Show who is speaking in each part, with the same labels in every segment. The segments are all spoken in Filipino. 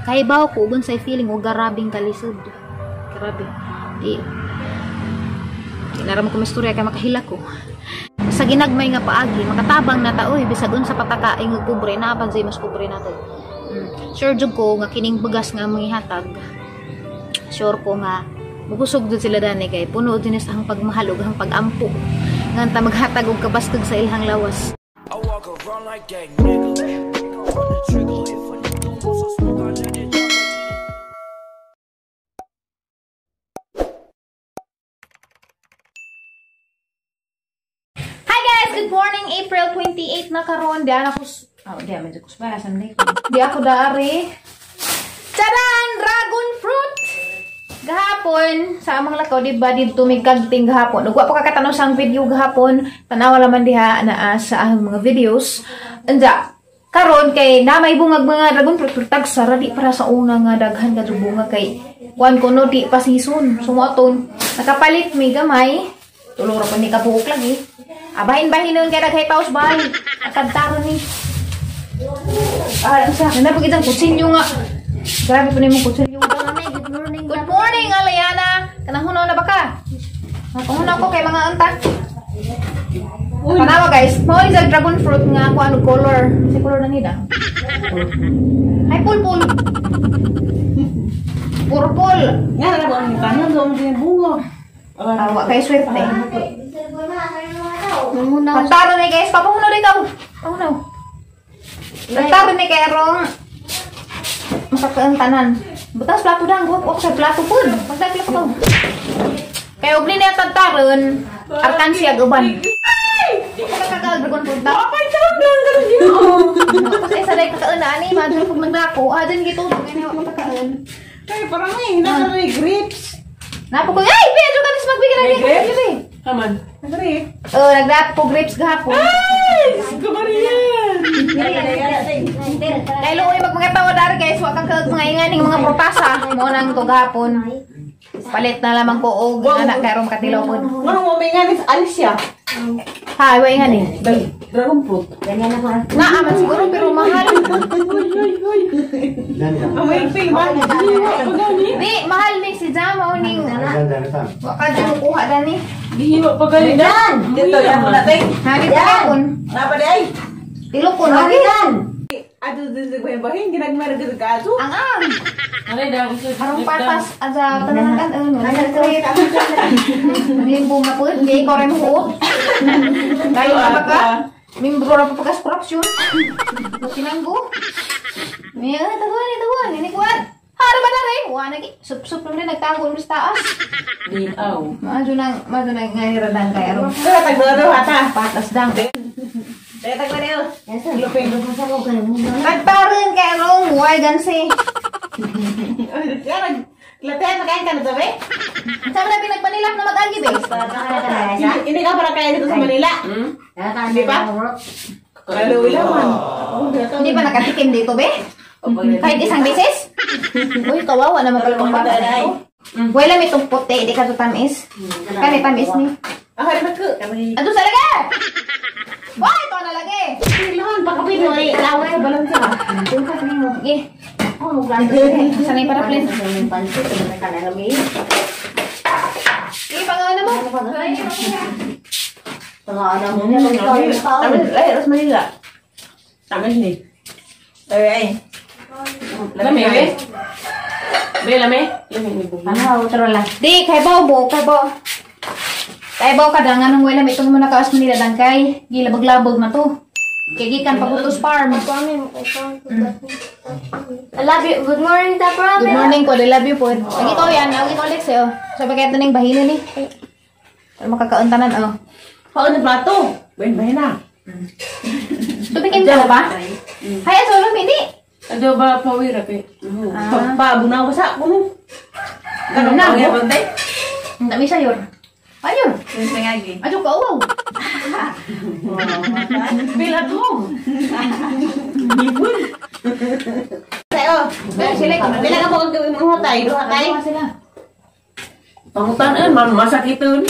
Speaker 1: Kahibaw ko uban say feeling o garabing kalisod. Grabe. Di naram ko misturya kay makahila ko. Sa ginagmay nga paagi, makatabang na ta oy bisag unsa pataka ing kubre na pan say mas kubre nato. Sure jud ko nga kining bugas nga mangihatag. Sure ko nga mugusog jud sila dani kay puno din sa ang pagmahal ug ang pagampo. Nganta maghatag og kabastog sa ilhang lawas. I walk around like gang nigga. Good morning, April 28 na karon. Di ako medyo kusbasan di. Di ako dari. Taran! Dragon fruit! Gahapon, sa amang lakaw, di ba, dito may kagting gahapon. Nagwa pa kakatanaw sa video gahapon. Tanawa naman diha na sa ahong mga videos. Anja, karon kay namay bungag mga dragon fruit. Tagsara di para sa una nga daghan ka bunga kay kuan ko no di pa season. Sumuaton. Nakapalit may gamay. Tulura pa ni kabuok lagi. Abahin-bahin nun kaya naghay paus bahay. Atagtaro ni. Ang sa akin. Napag itang kutsilyo nga. Grabe po na yung kutsilyo. Good morning, Aliana. Kanang hunaw na ba ka? Napangunaw ko kay mga antak. Panawa guys. Mawali sa dragon fruit nga ako ano color. Kasi color na nila. Ay, pulpul. Purple.
Speaker 2: Nga, nalabaw ang kanan. Doon din yung bungo.
Speaker 1: Awa kay swerte. Pagtaro ni guys, papahunaw rin ka. Pahunaw. Pagtaro ni kay Arong. Masakaantanan. Butas plato dang, huwag ako sa plato po. Magdagla ko. Kaya huwag nila tagtaron, arkan siya guban. Di ko nakakalagragon po ito. Apay ka lang lang ka rin yun. Kasi salay kakaunaan eh, madal pag nagdako. Dun gito, kaya huwag makakaun.
Speaker 2: Ay, parang may grapes.
Speaker 1: Napo ko, ay, medyo ka rin magbigay na grapes.
Speaker 2: Kaman, nag-grape.
Speaker 1: Nagdapo po grapes gahapon.
Speaker 2: Ay! Kumariyan!
Speaker 1: Dahil uwi magmagatawa dari guys, wag kang mga inganing mga propasa. Munang to gahapon. Palit na lamang ko og anak karon katilaw po.
Speaker 2: Ano mo may nganis Alicia?
Speaker 1: Ha, way ngani.
Speaker 2: Dragon fruit.
Speaker 1: Naaman siguro pero mahal.
Speaker 2: May pay man.
Speaker 1: Di, mahal ni si Jam uning wa ka dyan kuha dani.
Speaker 2: Gihimo pa gali dan. Dito yan natin.
Speaker 1: Ha, di tapon.
Speaker 2: Napa di ay?
Speaker 1: Tilokon lagi.
Speaker 2: Aduh, bahin ginagmar gud kaso.
Speaker 1: Ang.
Speaker 2: Aray daw
Speaker 1: Arong patas aja tenagan Ning bunga po, di ko rin ho. Dahil apa ka? Membro ra pagas corruption. Tinanggo. Niya taguan ini kuat. Hara ba na rin? Wa lagi. Sup-sup lang din nagtago sa taas.
Speaker 2: Di aw.
Speaker 1: Mado nang ngairadan kay Arong.
Speaker 2: Kaya tagdaro hata.
Speaker 1: Patas dang.
Speaker 2: Kaya tagdaro.
Speaker 1: Lupin ko sa ko kan. Tagtarin kay Arong, way gansi.
Speaker 2: Latihan na kain ka na sabi?
Speaker 1: Saan na pinagpanilak na mag-agi, be?
Speaker 2: Hindi ka para kaya dito sa Manila? Hindi pa? Kaluwi naman.
Speaker 1: Hindi pa nakatikim dito, be? Kahit isang beses? Uy, kawawa naman pala kung bata na ito. Wala may itong puti, di ka ito tamis. Kani tamis ni.
Speaker 2: Ako rin ako.
Speaker 1: Ado sa lagi! Wah, ito na lagi!
Speaker 2: Silahan, pakapin mo. Laway, balansa.
Speaker 1: Sige. Sanay para plan. Sige, pangana mo.
Speaker 2: Pangana mo niya. Ay, aras Manila. Tamis ni. Ay. Lame, be? Be, lame?
Speaker 1: Ano, taro lang. Di, kay Bobo, kay Bo. Kay Bo ka dangan nung wala itong muna kaas Manila dangkay. Gilabag-labag na to. Kagikan Pagutos Farm.
Speaker 3: I love you. Good morning, Tapra.
Speaker 1: Good morning po. I love you po. Lagi ko yan. Lagi ko ulit sa'yo. Sabi kaya ito na yung bahinin eh. Para makakauntanan, oh.
Speaker 2: Paano na plato? Bahin na.
Speaker 1: Tubikin ka na ba? Hay, ito lang, hindi.
Speaker 2: Ado ba pawira pe? Bunaw sa kuno.
Speaker 1: Ganun na, oh. Ang dami sa'yo. Ayun.
Speaker 2: Singagi.
Speaker 1: Ayo ka, wow.
Speaker 2: Bila dong.
Speaker 1: Sa'yo. Sila ka.
Speaker 2: Bila ka po gawin mo hatay. Hatay.
Speaker 1: Sila.
Speaker 2: Pangutan masakitun.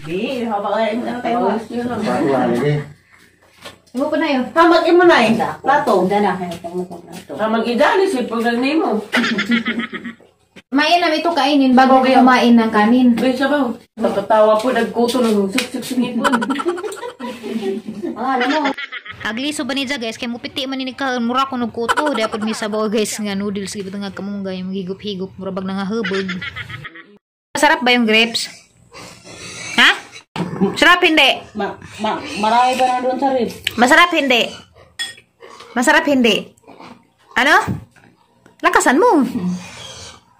Speaker 2: Di, haba ka ano tayo.
Speaker 1: Imo pa na yun.
Speaker 2: Hamag mo na eh. Plato.
Speaker 4: Hamag idali si pagdang nimo.
Speaker 1: Main na ito kainin bago kayo kumain ng kanin.
Speaker 4: May sabaw. Napatawa po, nagkuto ng sik-sik-singit po.
Speaker 1: Agliso ba niya guys, kaya mupiti man ni ka mura ko nagkuto. Dapat may sabaw guys nga noodles gitu nga kamunggay, magigop-higop, murabag na nga hubog. Masarap ba yung grapes? Ha? Masarap hindi?
Speaker 2: Marami ba na doon sa rib?
Speaker 1: Masarap hindi? Masarap hindi? Ano? Lakasan mo.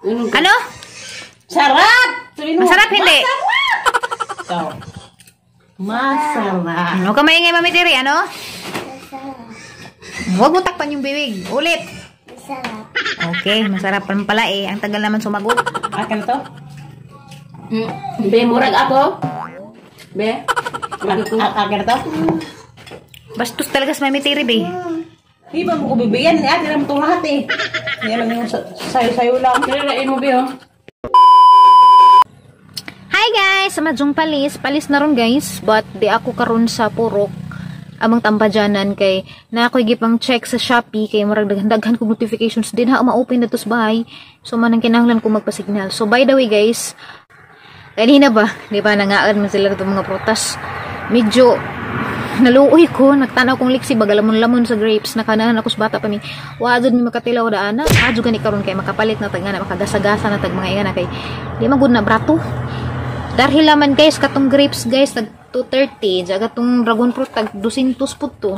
Speaker 1: Ano?
Speaker 2: Sarap! Sabihin mo,
Speaker 1: Masarap hindi?
Speaker 2: Ikaw. Masarap.
Speaker 1: Ano ka maingay Mami Tiri, ano? Huwag mo takpan yung bibig. Ulit.
Speaker 3: Masarap.
Speaker 1: Okay, masarap pa pala eh. Ang tagal naman sumagot.
Speaker 2: Akin to?
Speaker 4: Be, murag ako. Be.
Speaker 2: Akin to?
Speaker 1: Bastos talaga sa Mami Tiri, be.
Speaker 2: Di ba mo ko bibigyan? Ate naman itong lahat eh. Yan lang yung sayo-sayo lang.
Speaker 4: Kinalain mo, Be, oh.
Speaker 1: Hi guys! Sa Madyong Palis. Palis na ron guys. But di ako karon sa Purok. Amang tampadyanan kay na ako gipang check sa Shopee kay murag daghan ko notifications din ha ma-open na tos bahay. So manang kinahanglan ko magpa-signal. So by the way guys, kanina ba, di ba nangaan man sila itong mga prutas. Medyo naluoy ko, nagtanaw kong liksi bagalamon-lamon sa grapes na kanahan ako sa bata pa mi. Wa jud mi makatilaw daan na. Adyo gani karon kay makapalit na tag nga makagasa-gasa na tag mga ingana kay di magud na brato. Dahil laman guys katong grapes guys tag 230, jaga tong dragon fruit tag 200 pud to.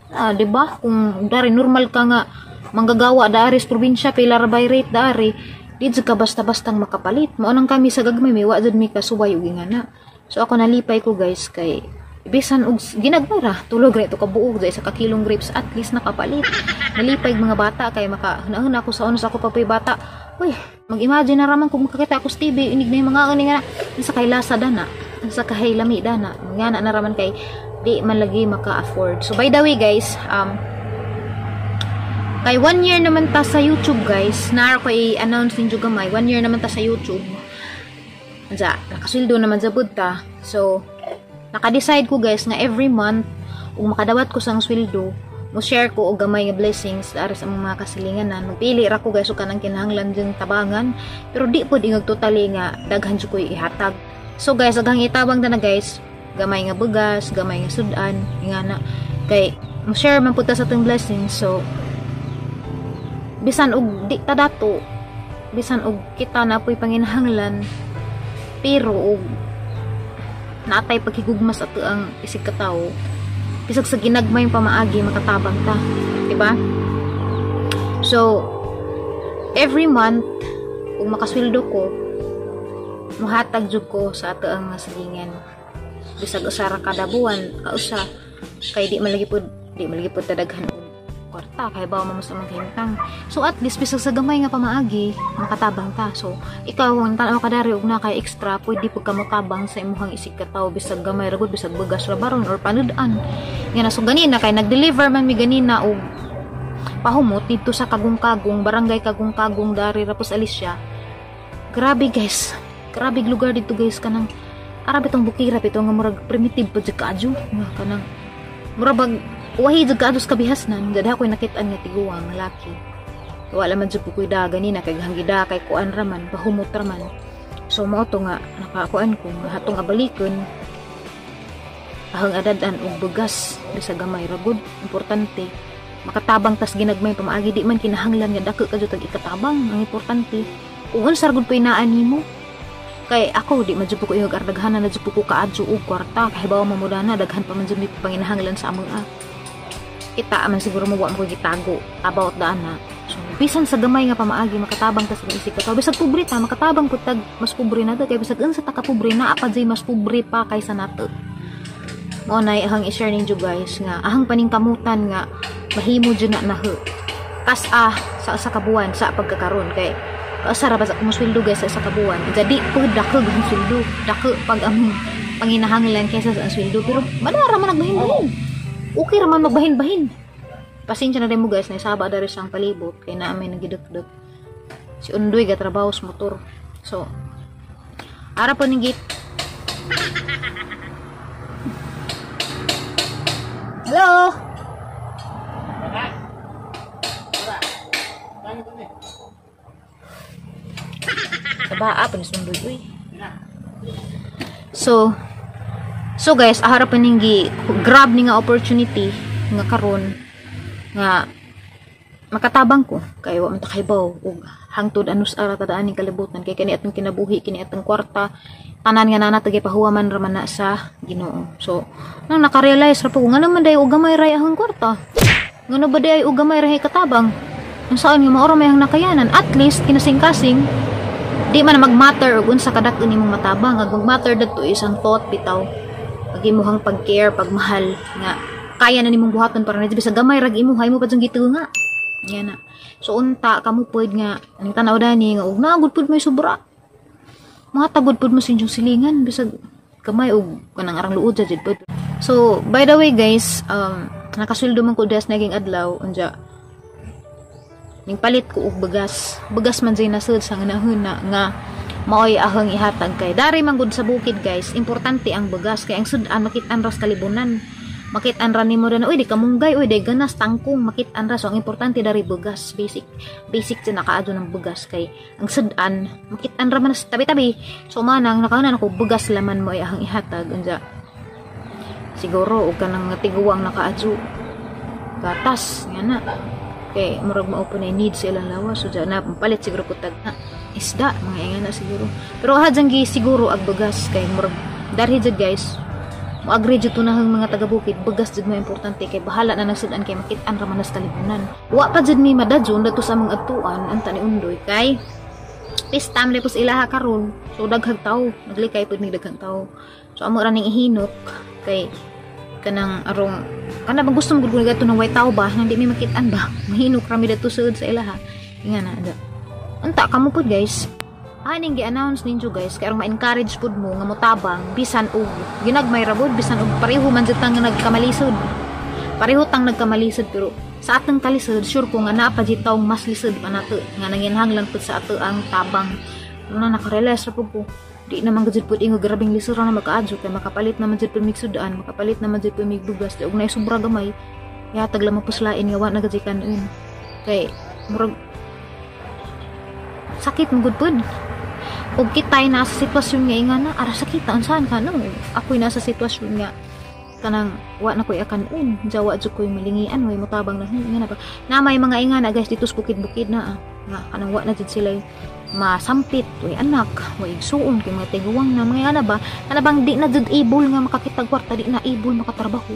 Speaker 1: Di ba? Kung dari normal ka nga manggagawa dari sa probinsya pila ra by rate dari, di jud ka basta-bastang makapalit. Mao nang kami sa gagmay mi wa jud mi kasuway og ingana. So ako nalipay ko guys kay bisan og ginagmara tulog ra ito ka buog sa ka kilong grapes at least nakapalit. Nalipay mga bata kay maka ako sa unos ako pa bata. Uy, mag-imagine na raman kung makakita ako sa TV inig na yung mga nga nasa kay lasa dana, nasa kay lami dana. Nga na raman kay di man lagi maka-afford. So by the way guys, kay 1 year naman ta sa YouTube guys. Na ako i-announce ninyo gamay. 1 year naman ta sa YouTube. Anza, nakasildo naman sa budta. So naka-decide ko guys nga every month kung makadawat ko sang sweldo mo share ko og gamay nga blessings aras ang mga kasilinganan. Magpili ra ko guys og kanang kinahanglan ding tabangan pero di pud ingog totally nga daghan jud ko ihatag. So guys agang itabang na guys gamay nga bugas, gamay nga sudan ingana kay mo share man pud ta sa atong blessings. So bisan og di ta dato, bisan og kita na po'y panginahanglan pero og natay paghigugmas ato ang isig katawo bisag sa ginagmay pamaagi makatabang ta, diba? So every month kung makasweldo ko muhatag jud ko sa ato ang silingan bisag usa ra kada buwan kausa kay di malagi pud tadaghan og kwarta kay bawo mo sa maghimtang. So at least bisag sa gamay nga pamaagi makatabang ta. So ikaw kung tanaw ka dari og na kay extra pwede pud ka motabang sa imong isig katawo bisag gamay ra gud bisag bugas ra baron or panudan. Nga so ganina kay nag-deliver man mi ganina og pahumot dito sa Kagong-Kagong, barangay Kagong-Kagong dari Rapos Alicia. Grabe guys. Grabe lugar dito guys kanang arabe tong bukira pito nga murag primitive pa jud kaadyo nga kanang murag wahi jud kaadus kabihasnan gada ko'y nakitaan nga tiguang laki. Wala man jud ko daga ni na kay hanggida kay kuan raman pahumot raman. So mao to nga nakakuan ko nga hatong abalikon ahang adadan og bugas bisa gamay ra gud importante makatabang tas ginagmay pamaagi di man kinahanglan nga dako ka jud tag ikatabang ang importante kung unsar gud pay naa nimo kay ako di man jud ko yung ardaghanan na jud ko kaadyo og kwarta kay bawo mamudana daghan pa man jud mi panginahanglan sa among kita man siguro mo wa mo gitago about dana. So bisan sa gamay nga pamaagi makatabang ta sa isip ka bisag pobre ta makatabang pud tag mas pobre na ta kay bisag unsa ta ka pobre na apa jay mas pobre pa kaysa nato. Mao nay ahang i-share ninyo guys nga ahang paningkamutan nga mahimo jud na nahe. Kas sa usa ka buwan sa pagkakaron kay kasara ba sa musweldo guys sa kabuan. Jadi pud dako ang sweldo, dako pag ang panginahanglan kaysa sa sweldo pero madara man nagbahin-bahin. Okay raman magbahin-bahin. Pasensya na rin mo guys, naisaba dari sang palibot kay namin nagidot-dot. Si Undoy gatrabaho sa motor. So, ara po ning gate. Hello. Sabaa pa sunod uy. So guys, aharapan ning grab ni nga opportunity nga karon nga makatabang ko kay wa man ta kaybaw ug hangtod anus ara tadaan ning kalibutan kay kani atong kinabuhi kini atong kwarta tanan nga nana tagay pahuwaman ra man na sa Ginoo. So nang naka-realize ra po nga naman day og gamay ra ahang kwarta. Ngano ba day og gamay ra katabang? Ang saan nga maoro may hang nakayanan at least kinasing-kasing di man mag-matter og unsa kadak nimong matabang ag mag-matter dadto isang thought bitaw ag imuhang pag-care pagmahal nga kaya na nimong buhaton para na sa gamay rag imuhay mo pa jang gitu nga yan na. So unta kamo pud nga ang tanaw dani nga og naagud pud may sobra mga tagod pud mo sinyong silingan bisag gamay og kanang arang luod jud pud. So by the way guys, nakasweldo man ko das naging adlaw unja ning palit ko og bugas man jay nasud sa nganahon na nga maoy ahang ihatag kay dari man gud sa bukid guys, importante ang bugas kay ang sudan makit-an ras kalibunan, makit-an ra nimo na uy di kamunggay uy di ganas tangkong makit-an ra. So ang importante dari bugas, basic din nakaadto ng bugas kay ang sudan makit-an ra man sa tabi-tabi. So manang nakahanan ako bugas laman mo ay ahang ihatag unja siguro og kanang tiguwang nakaadto gatas nga na kay murag maupo na need sa ilang lawas so na palit siguro ko tag isda mga ingan na siguro pero hadjang gi siguro ag bugas kay murag darhi jud guys mo agree jud tunahang mga taga-bukid bugas jud mo importante kay bahala na nagsudan kay makit-an ra man nas kalibunan wa pa jud mi madadyon dato sa mga adtuan anta ni undoy kay this time lepos ilaha karon so daghang tawo naglikay pud mig daghang tawo so amo ra ning ihinok kay kanang arong kana bang gusto mo gud gato ng white tao ba nang di mi makit-an ba mahinok rami dato suod sa ilaha inga na ada unta kamo pud guys aning gi-announce ninyo guys kay arong ma-encourage pud mo nga motabang bisan og ginagmay ra bud bisan og pareho man jud tang nagkamalisod pareho tang nagkamalisod pero sa atong kalisod sure ko nga naa pa jud taong mas lisod pa nato nga nanginhanglan pud sa ato ang tabang na naka-realize ra pud ko di naman gud pud ingo grabing lisod ra na makaadyo kay makapalit naman jud pud mig sudan makapalit naman jud pud mig bugas og nay sobra gamay yatag lang mapuslain nga wa na gud kanon kay murag sakit mo gud pud og kitay nasa sitwasyon nga inga na ara sakita unsahan ka no ako'y nasa sitwasyon nga kanang wa na koy akanon jawa jud koy malingian way motabang na nga na pa na may mga inga na guys dito sa bukid-bukid na nga kanang wa na jud sila masampit way anak way igsuon kay mga tiguwang na mga ana ba ana bang di na jud able nga makakitag kwarta di na able makatrabaho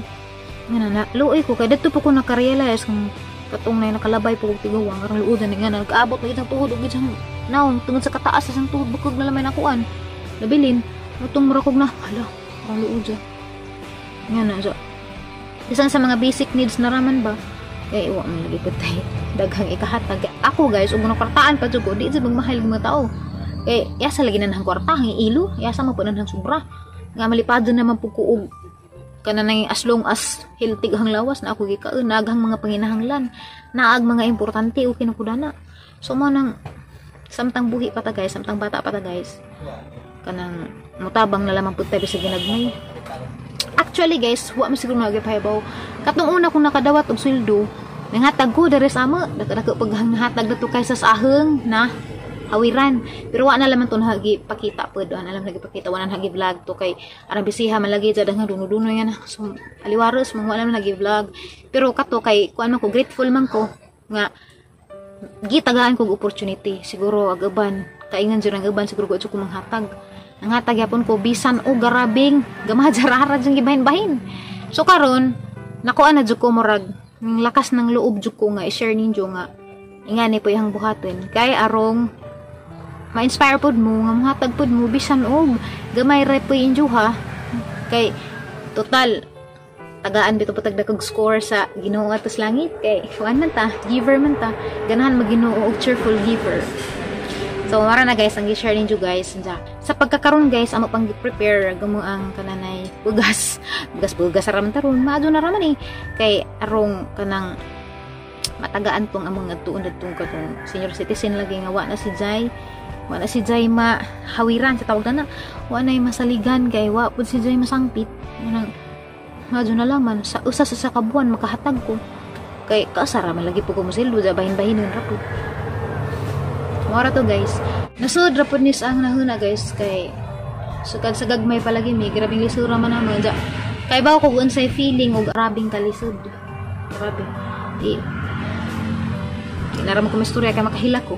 Speaker 1: nga na luoy ko kay dadto po ko naka-realize kung katong nay nakalabay po og tiguwang karang luodan nga nag-abot na gid ang tuhod og gid naong tungod sa kataas sa sang tuhod bukog na lamay nakuan nabilin utong murakog na hala karang luod nga na so bisan sa mga basic needs na raman ba kay iwa man lagi pud tay daghang ikahatag ako guys ug kwartaan pa jud ko di jud magmahal mga tao kay yasa lagi na nang kwartahan ilo yasa man pud nang sobra nga malipadon naman pud ko og kanang as long as healthy hang lawas na ako gikaon naghang mga panginahanglan naag mga importante o kinakudana so manang samtang buhi pa ta guys samtang bata pa ta guys kanang mutabang na lamang pud tayo sa ginagmay. Actually guys, wa man siguro magapahibaw. Katong una kong nakadawat og sweldo, nanghatag ko dere sa amo, dako paghatag dato kaysa sa aheng na hawiran. Pero wa na laman to nahagi pakita pud, wa na laman nagi pakita, wa na nagi vlog to kay arang bisiha man lagi jud nga duno-duno yan. So aliwaros man wala man nagi vlog. Pero kato kay kuan man ko grateful man ko nga gitagaan kog opportunity. Siguro agaban, kaingan jud ang agaban siguro ko ko manghatag. Nangatag yapon ko bisan o garabing gamajarara jeng gibahin-bahin. So karon nakuha na jud ko murag ng lakas ng loob jud ko nga i-share ninyo nga ingani po yung buhaton kay arong ma-inspire pod mo nga mahatag pod mo bisan og gamay ra po inyo ha kay total tagaan bito patagda kog score sa Ginoo atos langit kay kuan man ta giver man ta ganahan mag-Ginoo og cheerful giver. So, mara na guys, ang i-share ninyo guys. Sa pagkakaroon guys, amo pang prepare gamo ang kananay bugas. Bugas raman taron, maado na raman eh. Kay arong kanang matagaan pong among nagtuon katong senior citizen lagi nga wa na si Jay mahawiran sa tawag na. Wa na masaligan kay wa pud si Jay masangpit. Nang maado na laman sa usa sa kabuan makahatag ko. Kay kasara man lagi po ko mosildo bahin-bahinon ra pud. Mora to guys. Nasud ra pud nis ang nahuna guys kay sukad sa gagmay palagi mi grabing lisura man naman ja. Kay bawo ko unsay feeling og grabing kalisod. Grabe. Naram ko masturya kay makahila ko.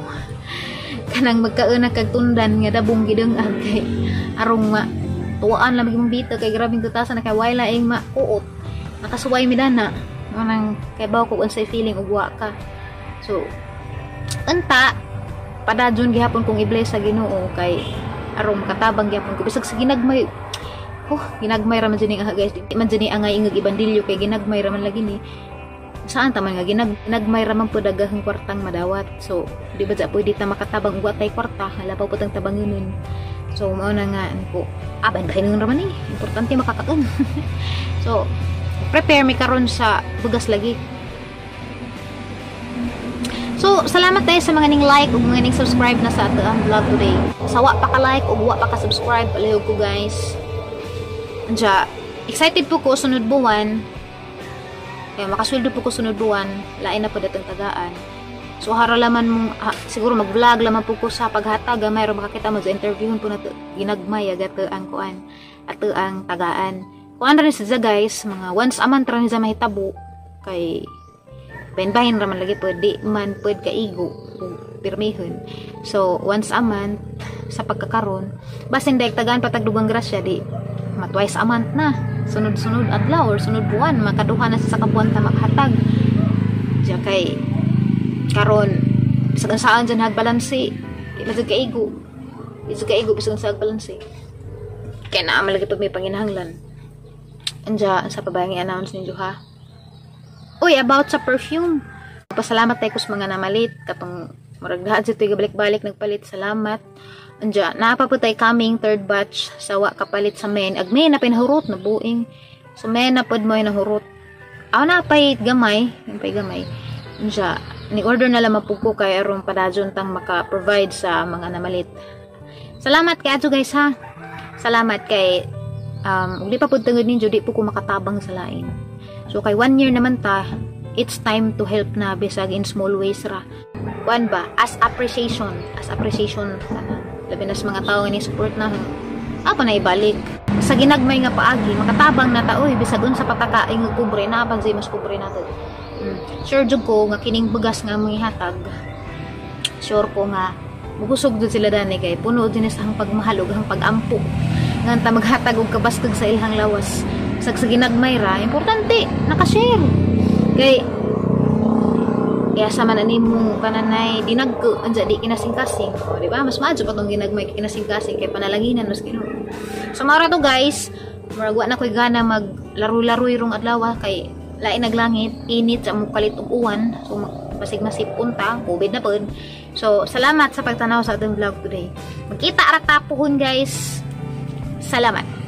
Speaker 1: Kanang magkauna kag tundan nga dabong gidengag kay arong ma tuwaan lang maging bita kay grabing tutasan na kay wala ing makuot. Nakasuway mi dana. Manang kay bawo ko unsay feeling og wa ka. So anta padadyon gihapon kong i-bless sa Ginoo kay aron katabang gihapon ko bisag sa ginagmay ginagmay ra man jini guys di man jini angay ingag ibandilyo kay ginagmay ra man lagi ni saan ta man nga ginagmay ra man pud daghang kwartang madawat so di ba pwede ta makatabang uga tay kwarta halapaw pud ang tabangunon so mao na nga ko aban kahinon ra man ni importante makakaon so prepare mi karon sa bugas lagi. So, salamat tayo sa mga ning like ug mga ning subscribe na sa ato ang vlog today. Sawa pa ka like ug wa pa ka subscribe, palihog ko guys. Anja, excited po ko sunod buwan. Kaya makasweldo po ko sunod buwan, lain na po datong tagaan. So hara laman mong siguro mag-vlog laman po ko sa paghatag, mayro makakita mo sa interviewon po nato ginagmay agato ang kuan, ato ang tagaan. Kuan ra ni sa guys, mga once a month ra ni sa mahitabo kay bahin raman lagi pwede man pwede kaigo pirmihon so once a month sa pagkakaroon basin dahil tagaan patagdugang grasya di twice a month na sunod-sunod adlaw or sunod buwan makaduha na sa kabuan ta makhatag diya kay karon bisag saan dyan hagbalansi bisag kaigo bisag sa hagbalansi kaya naamal lagi pag may panginahanglan anja sa pabayang i-announce ninyo ha. Uy, about sa perfume. Pasalamat tayo kus mga namalit. Katong maragdahan sa ito balik-balik nagpalit. Salamat. Anja, napaputay coming third batch. Sawa kapalit sa men. Agmay na pinahurot na buing. So, men na pod mo yung nahurot. Ako na pay gamay. Yung pay gamay. Anja, ni-order na lang mapuko kay aron padadyon tang maka-provide sa mga namalit. Salamat kay adyo guys ha. Salamat kay uli pa pod tungod ninyo di po ko makatabang sa lain. So, kay 1 year naman ta, it's time to help na bisag in small ways ra. Kuan ba? As appreciation. Labi na sa mga tao nga ni-support na. Ako na ibalik. Sa ginagmay nga paagi, makatabang na ta, uy, bisag sa patakaing nga kubre na, pagzi mas kubre na to. Sure jud ko, nga kining bugas nga mga hatag. Sure ko nga, mugusog dun sila dani kay puno din sa hang pagmahalog, hang pagampo. Nga ta maghatag og kabastog sa ilhang lawas. Sa ginagmay ra, importante, nakashare. Kaya sa manani mo kananay, dinagko, anja di kinasing-kasing. O, diba? Mas maadyo pa itong ginagmay kinasing-kasing, kaya panalanginan, mas kino. So, mara to guys, maragwa na ko'y gana maglaro-laro yung adlaw, kay lain naglangit, init sa mukalit og uwan. So, basig masipunta, COVID na po. So, salamat sa pagtanaw sa ating vlog today. Magkita aratapuhon guys. Salamat.